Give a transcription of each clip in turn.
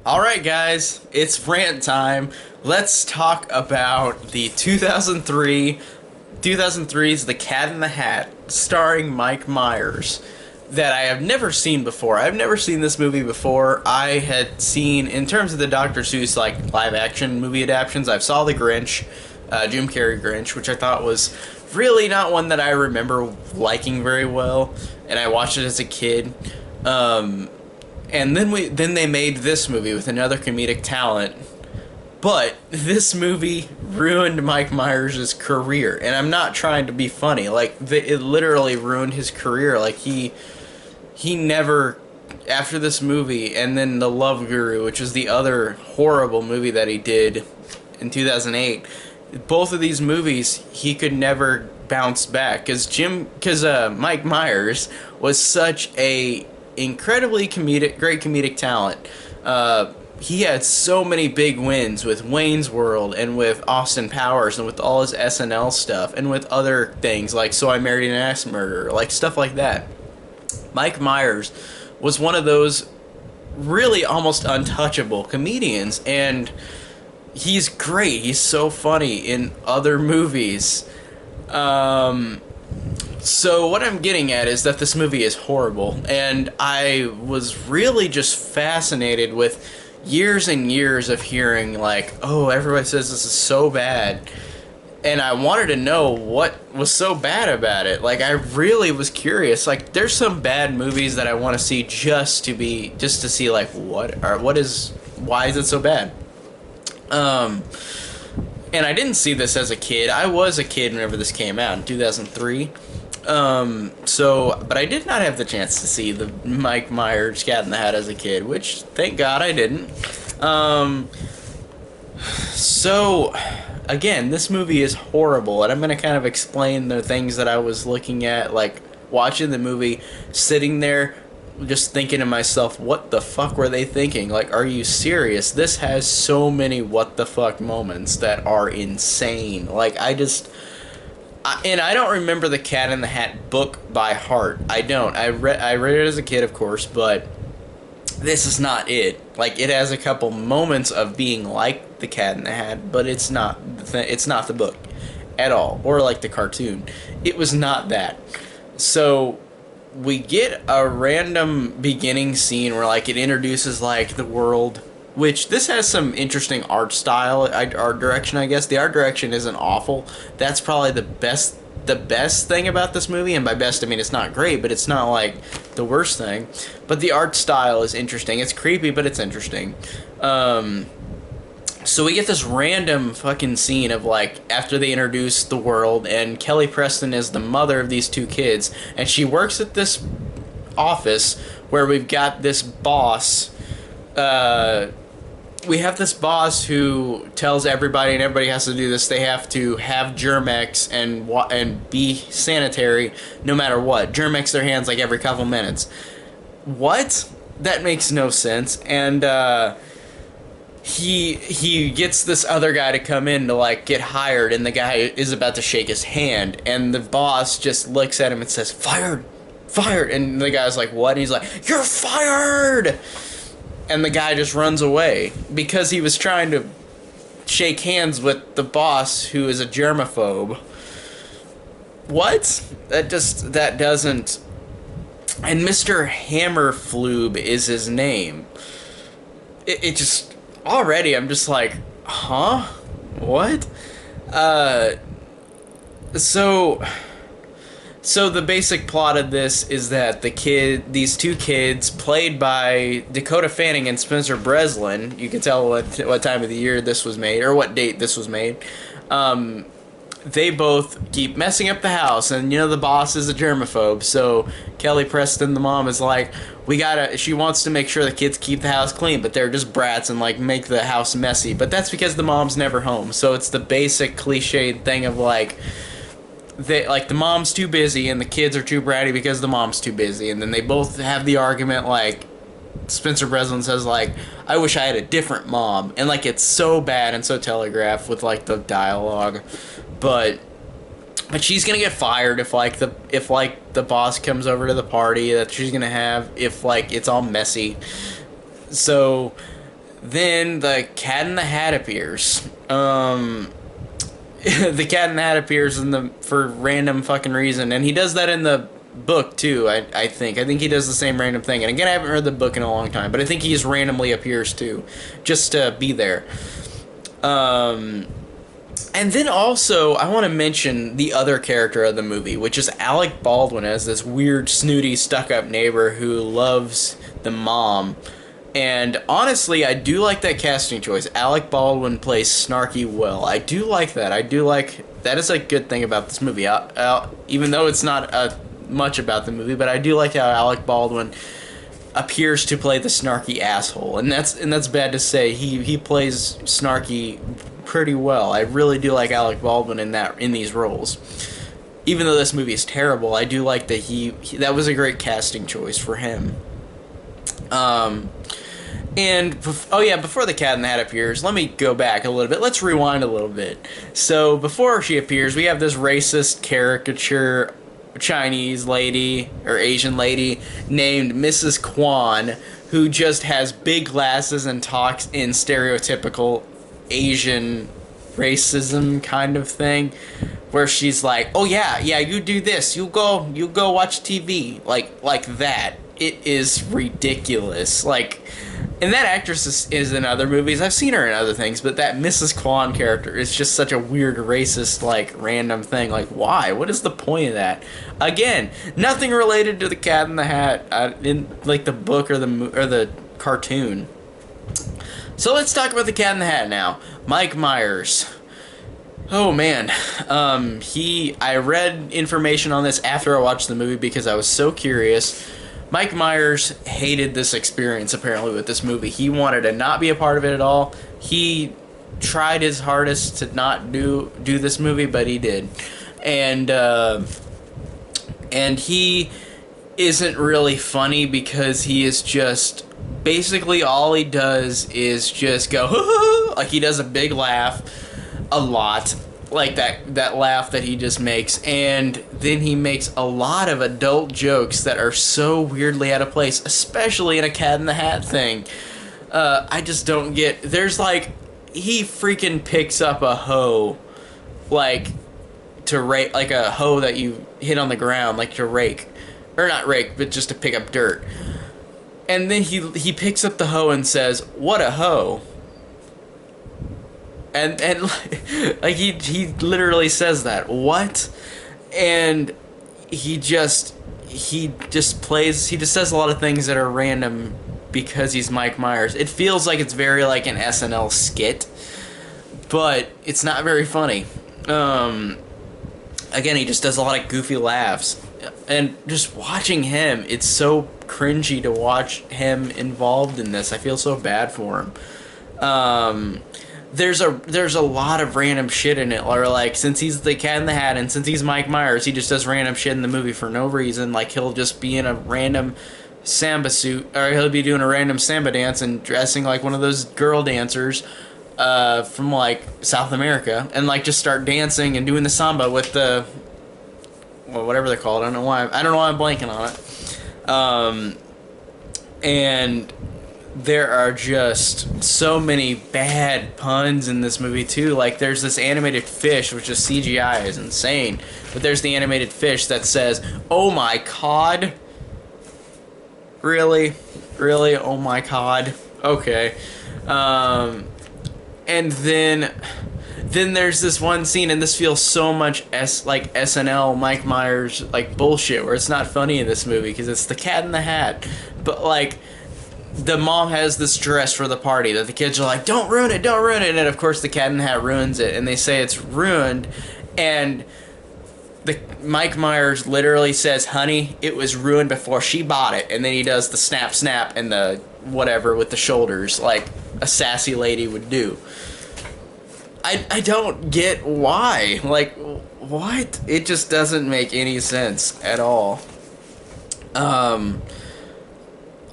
Alright, guys, it's rant time. Let's talk about the 2003's The Cat in the Hat, starring Mike Myers, that I have never seen before. I've never seen this movie before. I had seen, in terms of the Dr. Seuss like live action movie adaptations, I've saw The Grinch, Jim Carrey Grinch, which I thought was really not one that I remember liking very well, and I watched it as a kid. And then they made this movie with another comedic talent. But this movie ruined Mike Myers' career, and I'm not trying to be funny. Like it literally ruined his career. Like he never, after this movie and then The Love Guru, which is the other horrible movie that he did in 2008. Both of these movies he could never bounce back because Mike Myers was such a incredibly great comedic talent. He had so many big wins with Wayne's World and with Austin Powers and with all his SNL stuff and with other things like So I Married an Axe Murderer, like stuff like that. Mike Myers was one of those really almost untouchable comedians, and he's great. He's so funny in other movies. So what I'm getting at is that this movie is horrible, and I was really just fascinated with years and years of hearing like, oh, everybody says this is so bad, and I wanted to know what was so bad about it. Like, I really was curious. Like, there's some bad movies that I want to see just to see like why is it so bad? And I didn't see this as a kid. I was a kid whenever this came out in 2003. But I did not have the chance to see the Mike Myers Cat in the Hat as a kid, which, thank God, I didn't. So, again, this movie is horrible, and I'm going to kind of explain the things that I was looking at, like, watching the movie, sitting there, just thinking to myself, what the fuck were they thinking? Like, are you serious? This has so many what the fuck moments that are insane. Like, and I don't remember the Cat in the Hat book by heart. I don't. I read it as a kid, of course, but this is not it. Like, it has a couple moments of being like the Cat in the Hat, but it's not the book at all, or like the cartoon. It was not that. So we get a random beginning scene where like it introduces like the world, which this has some interesting art direction, I guess. The art direction isn't awful. That's probably the best thing about this movie, and by best I mean it's not great, but it's not like the worst thing. But the art style is interesting. It's creepy, but it's interesting. So we get this random fucking scene of like after they introduce the world, and Kelly Preston is the mother of these two kids, and she works at this office where we've got this boss. We have this boss who tells everybody, and everybody has to do this, they have to have Germ-X and be sanitary no matter what. Germ-X their hands like every couple minutes. What? That makes no sense. And he gets this other guy to come in to like get hired, and the guy is about to shake his hand, and the boss just looks at him and says, "Fired! Fired!" And the guy's like, "What?" And he's like, "You're fired!" And the guy just runs away because he was trying to shake hands with the boss, who is a germaphobe. What? That doesn't... And Mr. Hammerflube is his name. It just... Already, I'm just like, huh? What? So the basic plot of this is that these two kids, played by Dakota Fanning and Spencer Breslin, you can tell what time of the year this was made, or what date this was made, they both keep messing up the house, and you know the boss is a germaphobe, so Kelly Preston, the mom, is like, she wants to make sure the kids keep the house clean, but they're just brats and like make the house messy, but that's because the mom's never home. So it's the basic cliched thing of like, the mom's too busy and the kids are too bratty because the mom's too busy, and then they both have the argument, like Spencer Breslin says like, I wish I had a different mom, and like it's so bad and so telegraphed with like the dialogue, but she's gonna get fired if the boss comes over to the party that she's gonna have, if like it's all messy. So then the Cat in the Hat appears. The Cat in the Hat appears for random fucking reason, and he does that in the book too. I think he does the same random thing. And again, I haven't read the book in a long time, but I think he just randomly appears too, just to be there. And then also, I want to mention the other character of the movie, which is Alec Baldwin as this weird, snooty, stuck-up neighbor who loves the mom. And honestly, I do like that casting choice. Alec Baldwin plays snarky well. I do like that. That is a good thing about this movie. Even though it's not much about the movie, but I do like how Alec Baldwin appears to play the snarky asshole. And that's bad to say. He plays snarky pretty well. I really do like Alec Baldwin in these roles. Even though this movie is terrible, I do like that that was a great casting choice for him. Before the Cat in the Hat appears, let me go back a little bit. Let's rewind a little bit. So, before she appears, we have this racist caricature Chinese lady, or Asian lady, named Mrs. Kwan, who just has big glasses and talks in stereotypical Asian racism kind of thing, where she's like, oh yeah, you do this, you go watch TV, like that. It is ridiculous. And that actress is in other movies. I've seen her in other things, but that Mrs. Kwan character is just such a weird, racist, random thing. Why? What is the point of that? Again, nothing related to the Cat in the Hat in the book or the cartoon. So let's talk about the Cat in the Hat now. Mike Myers. Oh man, I read information on this after I watched the movie because I was so curious. Mike Myers hated this experience, apparently, with this movie. He wanted to not be a part of it at all. He tried his hardest to not do this movie, but he did. And he isn't really funny because he is just... Basically, all he does is just go... like, he does a big laugh a lot. Like that laugh that he just makes, and then he makes a lot of adult jokes that are so weirdly out of place, especially in a Cat in the Hat thing. I just don't get... he freaking picks up a hoe, to rake, a hoe that you hit on the ground, to rake. Or not rake, but just to pick up dirt. And then he picks up the hoe and says, "What a hoe." And he literally says that. What? And he just says a lot of things that are random because he's Mike Myers. It feels like it's very like an SNL skit, but it's not very funny. Again, he just does a lot of goofy laughs. And just watching him, it's so cringy to watch him involved in this. I feel so bad for him. There's a lot of random shit in it, or since he's the Cat in the Hat and since he's Mike Myers, he just does random shit in the movie for no reason. He'll just be in a random samba suit, or he'll be doing a random samba dance and dressing like one of those girl dancers from South America, and just start dancing and doing the samba with the whatever they're called. I don't know why I'm blanking on it. And there are just so many bad puns in this movie too. There's this animated fish, which is CGI, is insane. But there's the animated fish that says, "Oh my cod." Really? Oh my cod. Okay. And then there's this one scene, and this feels so much SNL Mike Myers bullshit, where it's not funny in this movie because it's the Cat in the Hat. But the mom has this dress for the party that the kids are like, don't ruin it, and of course the Cat in the Hat ruins it, and they say it's ruined, and Mike Myers literally says, "Honey, it was ruined before she bought it," and then he does the snap and the whatever with the shoulders like a sassy lady would do. I don't get why. What? It just doesn't make any sense at all.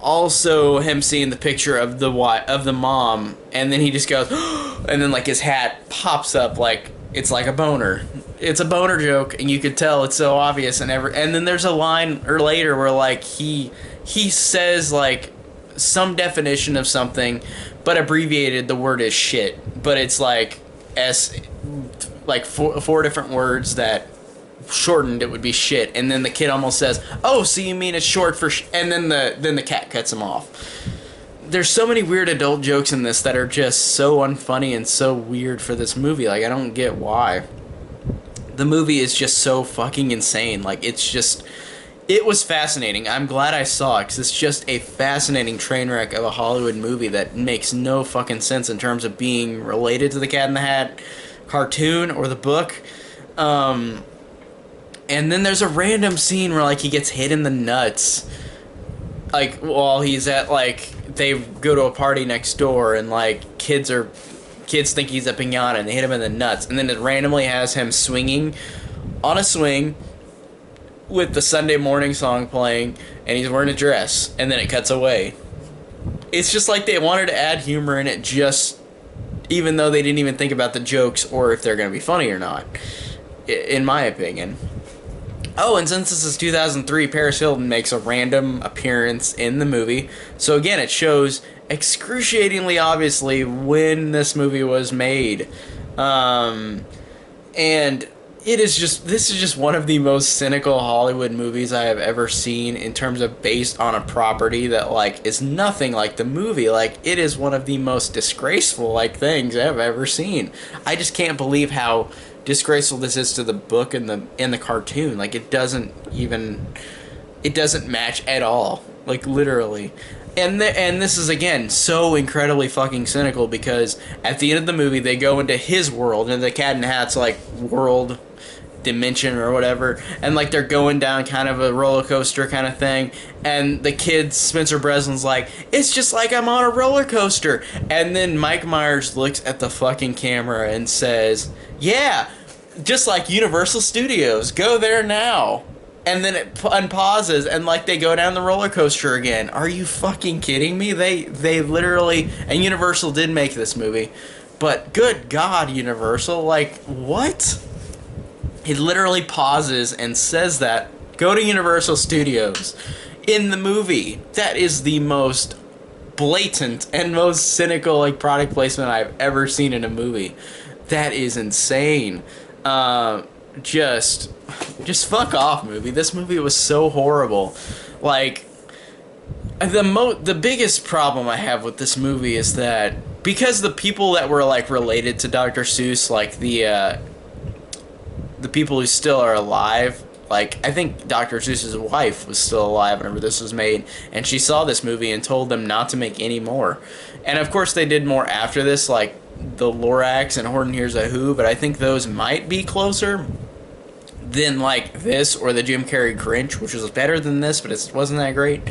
Also, him seeing the picture of the mom, and then he just goes, and then his hat pops up it's like a boner. It's a boner joke, and you could tell it's so obvious. And then there's a line later where he says some definition of something, but abbreviated. The word is shit, but it's like s, like four different words that shortened it would be shit, and then the kid almost says, "Oh, so you mean it's short for?" And then the cat cuts him off. There's so many weird adult jokes in this that are just so unfunny and so weird for this movie. Like, I don't get why. The movie is just so fucking insane. Like, it's just, it was fascinating. I'm glad I saw it because it's just a fascinating train wreck of a Hollywood movie that makes no fucking sense in terms of being related to the Cat in the Hat cartoon or the book. And then there's a random scene where, like, he gets hit in the nuts. Like, while he's at, like, they go to a party next door and, like, kids think he's a piñata and they hit him in the nuts. And then it randomly has him swinging on a swing with the Sunday morning song playing and he's wearing a dress. And then it cuts away. It's just like they wanted to add humor in it, just even though they didn't even think about the jokes or if they're going to be funny or not, in my opinion. Oh, and since this is 2003, Paris Hilton makes a random appearance in the movie. So again, it shows excruciatingly obviously when this movie was made. And this is just one of the most cynical Hollywood movies I have ever seen in terms of based on a property that, like, is nothing like the movie. Like, it is one of the most disgraceful, like, things I've ever seen. I just can't believe how disgraceful this is to the book and the cartoon. Like, it doesn't match at all, like, literally. And this is, again, so incredibly fucking cynical because at the end of the movie they go into his world, and the Cat in the Hat's, like, world dimension or whatever, and, like, they're going down kind of a roller coaster kind of thing, and the kid Spencer Breslin's like, "It's just like I'm on a roller coaster," and then Mike Myers looks at the fucking camera and says, "Yeah, just like Universal Studios, go there now." And then it unpauses and, like, they go down the roller coaster again. Are you fucking kidding me? They literally, and Universal did make this movie, but good God, Universal, like, what? He literally pauses and says that, "Go to Universal Studios," in the movie. That is the most blatant and most cynical, like, product placement I've ever seen in a movie. That is insane. Just fuck off, movie. This movie was so horrible. Like, the biggest problem I have with this movie is that because the people that were, like, related to Dr. Seuss, like the people who still are alive, like, I think Dr. Seuss's wife was still alive whenever this was made, and she saw this movie and told them not to make any more. And of course they did more after this, like the Lorax and Horton Hears a Who, but I think those might be closer than, like, this or the Jim Carrey Grinch, which was better than this, but it wasn't that great.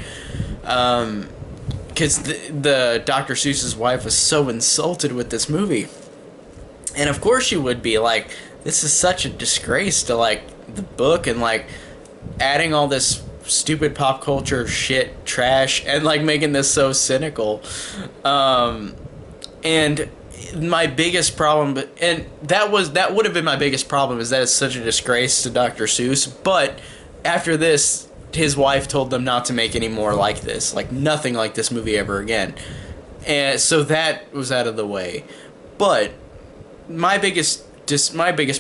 Because the Dr. Seuss's wife was so insulted with this movie. And of course she would be, like, this is such a disgrace to, like, the book, and, like, adding all this stupid pop culture shit trash and, like, making this so cynical. And my biggest problem, and that would have been my biggest problem, is that it's such a disgrace to Dr. Seuss. But after this, his wife told them not to make any more like this, like nothing like this movie ever again. And so that was out of the way. But my biggest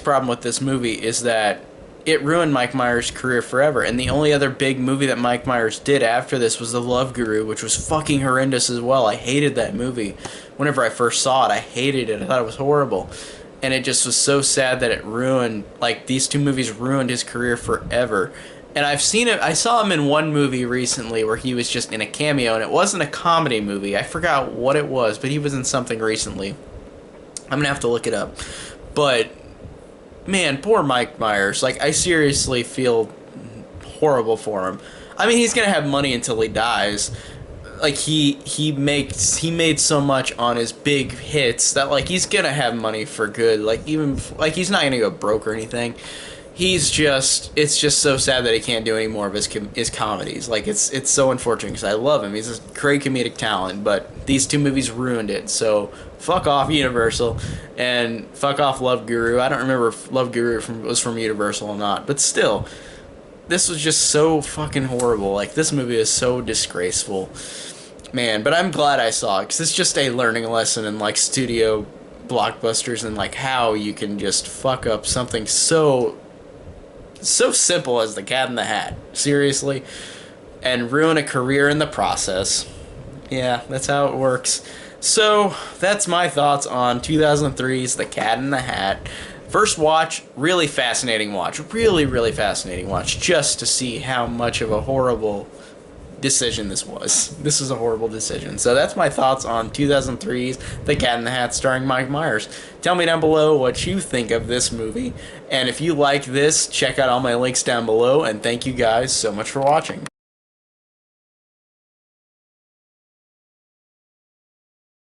problem with this movie is that it ruined Mike Myers' career forever. And the only other big movie that Mike Myers did after this was The Love Guru, which was fucking horrendous as well. I hated that movie. Whenever I first saw it, I hated it. I thought it was horrible. And it just was so sad that it ruined, like, these two movies ruined his career forever. And I've seen it, I saw him in one movie recently where he was just in a cameo, and it wasn't a comedy movie. I forgot what it was, but he was in something recently. I'm gonna have to look it up. But man, poor Mike Myers. Like, I seriously feel horrible for him. I mean, he's gonna have money until he dies. Like, he made so much on his big hits that, like, he's gonna have money for good. Like, even, like, he's not gonna go broke or anything. It's just so sad that he can't do any more of his comedies. Like, it's so unfortunate because I love him. He's a great comedic talent, but these two movies ruined it. So fuck off, Universal, and fuck off, Love Guru. I don't remember if Love Guru was from Universal or not, but still, this was just so fucking horrible. Like, this movie is so disgraceful. Man, but I'm glad I saw it, because it's just a learning lesson in, like, studio blockbusters and, like, how you can just fuck up something so simple as the Cat in the Hat. Seriously. And ruin a career in the process. Yeah, that's how it works. So, that's my thoughts on 2003's The Cat in the Hat. First watch, really fascinating watch. Really, really fascinating watch. Just to see how much of a horrible decision this was. This is a horrible decision. So that's my thoughts on 2003's The Cat in the Hat starring Mike Myers. Tell me down below what you think of this movie. And if you like this, check out all my links down below. And thank you guys so much for watching.